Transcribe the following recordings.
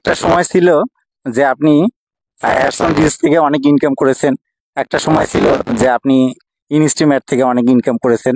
একটা সময় ছিল যে আপনি অ্যাডস অন রিলস থেকে অনেক ইনকাম করেছেন। একটা সময় ছিল যে আপনি ইনস্টিমেট থেকে অনেক ইনকাম করেছেন।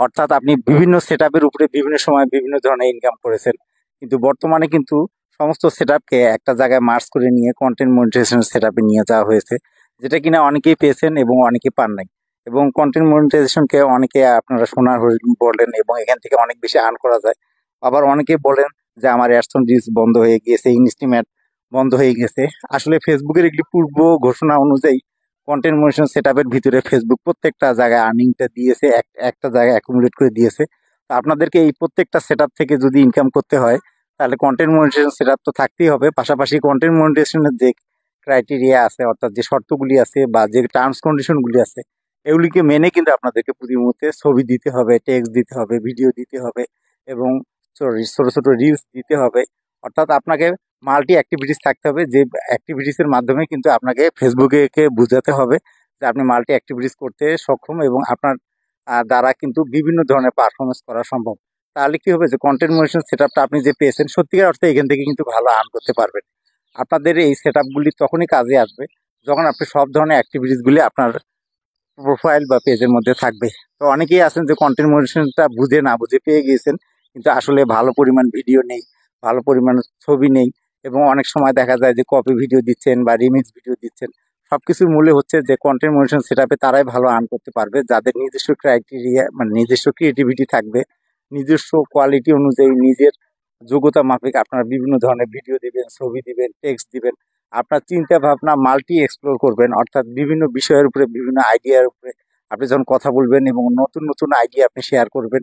অর্থাৎ আপনি বিভিন্ন সেটআপের উপরে বিভিন্ন সময় বিভিন্ন ধরনের ইনকাম করেছেন। কিন্তু বর্তমানে কিন্তু সমস্ত সেটআপকে একটা জায়গায় মার্জ করে নিয়ে কন্টেন্ট মনিটাইজেশন সেটআপে নিয়ে যাওয়া হয়েছে। যেটা কিনা অনেকেই পেয়েছেন এবং অনেকে পান নাই। এবং কন্টেন্ট মনিটাইজেশনকে অনেকে আপনারা সোনার হরিণ বলেন এবং এখান থেকে অনেক বেশি আর্ন করা যায়। আবার অনেকে বলেন যে আমার অ্যাডস অন রিলস বন্ধ হয়ে গিয়েছে, ইনস্টিমেট বন্ধ হয়ে গেছে। আসলে ফেসবুকের একটি পূর্ব ঘোষণা অনুযায়ী কন্টেন্ট মনিটাইজেশন সেটআপের ভিতরে ফেসবুক প্রত্যেকটা জায়গায় আর্নিংটা দিয়েছে, একটা জায়গায় অ্যাকুমুলেট করে দিয়েছে। তো আপনাদেরকে এই প্রত্যেকটা সেটআপ থেকে যদি ইনকাম করতে হয় তাহলে কন্টেন্ট মনিটাইজেশন সেটআপ তো থাকতেই হবে। পাশাপাশি কন্টেন্ট মনিটাইজেশনের যে ক্রাইটেরিয়া আছে, অর্থাৎ যে শর্তগুলি আছে বা যে টার্মস কন্ডিশনগুলি আছে, এগুলিকে মেনে কিন্তু আপনাদেরকে প্রতি মুহূর্তে ছবি দিতে হবে, টেক্সট দিতে হবে, ভিডিও দিতে হবে এবং ছোট ছোট রিলস দিতে হবে। অর্থাৎ আপনাকে মাল্টি অ্যাক্টিভিটিস থাকতে হবে, যে অ্যাক্টিভিটিস এর মাধ্যমে কিন্তু আপনাকে ফেসবুকে বুঝাতে হবে যে আপনি মাল্টি অ্যাক্টিভিটিস করতে সক্ষম এবং আপনার দ্বারা কিন্তু বিভিন্ন ধরনের পারফরমেন্স করা সম্ভব। তাহলে কি হবে, যে কন্টেন্ট মনিটাইজেশন সেটআপটা আপনি যে পেয়েছেন সত্যিকার অর্থে এখান থেকে কিন্তু ভালো আর্ন করতে পারবেন। আপনাদের এই সেটআপগুলি তখনই কাজে আসবে যখন আপনি সব ধরনের অ্যাক্টিভিটিসগুলি আপনার প্রোফাইল বা পেজের মধ্যে থাকবে। তো অনেকেই আছেন যে কন্টেন্ট মনিটাইজেশনটা বুঝে না বুঝে পেয়ে গিয়েছেন, কিন্তু আসলে ভালো পরিমাণ ভিডিও নেই, ভালো পরিমাণ ছবি নেই এবং অনেক সময় দেখা যায় যে কপি ভিডিও দিচ্ছেন বা রিমিক্স ভিডিও দিচ্ছেন। সবকিছুর মূলে হচ্ছে যে কন্টেন্ট মনিটাইজেশন সেটআপে তারাই ভালো আর্ন করতে পারবে যাদের নিজস্ব ক্রাইটেরিয়া মানে নিজস্ব ক্রিয়েটিভিটি থাকবে, নিজস্ব কোয়ালিটি অনুযায়ী নিজের যোগ্যতা মাফিক আপনারা বিভিন্ন ধরনের ভিডিও দিবেন, ছবি দিবেন, টেক্সট দিবেন। আপনার চিন্তা ভাবনা মাল্টি এক্সপ্লোর করবেন, অর্থাৎ বিভিন্ন বিষয়ের উপরে বিভিন্ন আইডিয়ার উপরে আপনি যখন কথা বলবেন এবং নতুন নতুন আইডিয়া আপনি শেয়ার করবেন,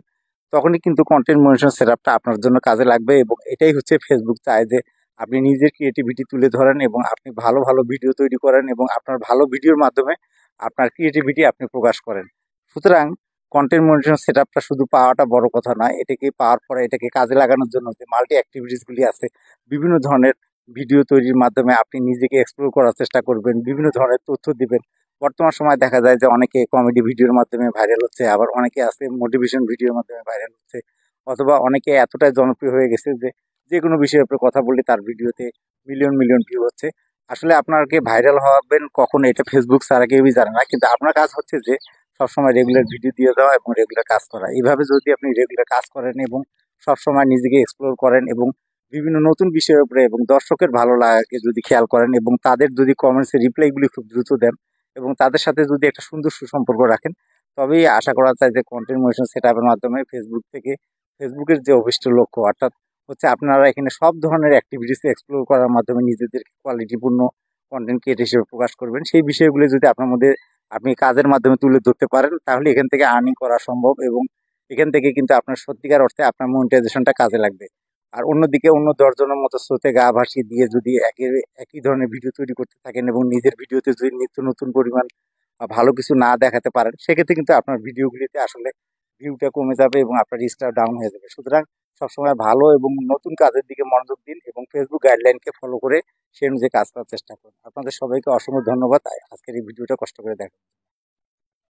তখনই কিন্তু কন্টেন্ট মনিটাইজেশন সেটআপটা আপনার জন্য কাজে লাগবে। এবং এটাই হচ্ছে ফেসবুক চায় যে আপনি নিজের ক্রিয়েটিভিটি তুলে ধরেন এবং আপনি ভালো ভালো ভিডিও তৈরি করেন এবং আপনার ভালো ভিডিওর মাধ্যমে আপনার ক্রিয়েটিভিটি আপনি প্রকাশ করেন। সুতরাং কন্টেন্ট মনিটাইজেশন সেটআপটা শুধু পাওয়াটা বড় কথা নয়, এটাকে পাওয়ার পরে এটাকে কাজে লাগানোর জন্য যে মাল্টি অ্যাক্টিভিটিসগুলি আছে, বিভিন্ন ধরনের ভিডিও তৈরির মাধ্যমে আপনি নিজেকে এক্সপ্লোর করার চেষ্টা করবেন, বিভিন্ন ধরনের তথ্য দিবেন। বর্তমান সময় দেখা যায় যে অনেকে কমেডি ভিডিওর মাধ্যমে ভাইরাল হচ্ছে, আবার অনেকে আছে মোটিভেশন ভিডিওর মাধ্যমে ভাইরাল হচ্ছে, অথবা অনেকে এতটাই জনপ্রিয় হয়ে গেছে যে যে কোনো বিষয়ের উপরে কথা বললে তার ভিডিওতে মিলিয়ন মিলিয়ন ভিউ হচ্ছে। আসলে আপনাকে ভাইরাল হবেন কখন এটা ফেসবুক ছাড়া কেউই জানে না, কিন্তু আপনার কাজ হচ্ছে যে সবসময় রেগুলার ভিডিও দিয়ে দেওয়া এবং রেগুলার কাজ করা। এইভাবে যদি আপনি রেগুলার কাজ করেন এবং সবসময় নিজেকে এক্সপ্লোর করেন এবং বিভিন্ন নতুন বিষয়ের উপরে এবং দর্শকের ভালো লাগাকে যদি খেয়াল করেন এবং তাদের যদি কমেন্টসের রিপ্লাইগুলি খুব দ্রুত দেন এবং তাদের সাথে যদি একটা সুন্দর সুসম্পর্ক রাখেন, তবেই আশা করা যায় যে কন্টেন্ট মনিটাইজেশন সেটআপের মাধ্যমে ফেসবুকের যে অভিষ্ট লক্ষ্য, অর্থাৎ হচ্ছে আপনারা এখানে সব ধরনের অ্যাক্টিভিটিস এক্সপ্লোর করার মাধ্যমে নিজেদের কোয়ালিটিপূর্ণ কন্টেন্ট ক্রিয়েটর হিসেবে প্রকাশ করবেন। সেই বিষয়গুলো যদি আপনার মধ্যে আপনি কাজের মাধ্যমে তুলে ধরতে পারেন, তাহলে এখান থেকে আর্নিং করা সম্ভব এবং এখান থেকে কিন্তু আপনার সত্যিকার অর্থে আপনার মনিটাইজেশনটা কাজে লাগবে। আর অন্যদিকে অন্য ১০ জনের মতো স্রোতে গা ভাসিয়ে দিয়ে যদি একই ধরনের ভিডিও তৈরি করতে থাকেন এবং নিজের ভিডিওতে যদি নিত্য নতুন পরিমাণ ভালো কিছু না দেখাতে পারেন, সেক্ষেত্রে কিন্তু আপনার ভিডিওগুলিতে আসলে ভিউটা কমে যাবে এবং আপনার রিচটা ডাউন হয়ে যাবে। সুতরাং সবসময় ভালো এবং নতুন কাজের দিকে মনোযোগ দিন এবং ফেসবুক গাইডলাইনকে ফলো করে সেই অনুযায়ী কাজ করার চেষ্টা করুন। আপনাদের সবাইকে অসংখ্য ধন্যবাদ আজকের এই ভিডিওটা কষ্ট করে দেখা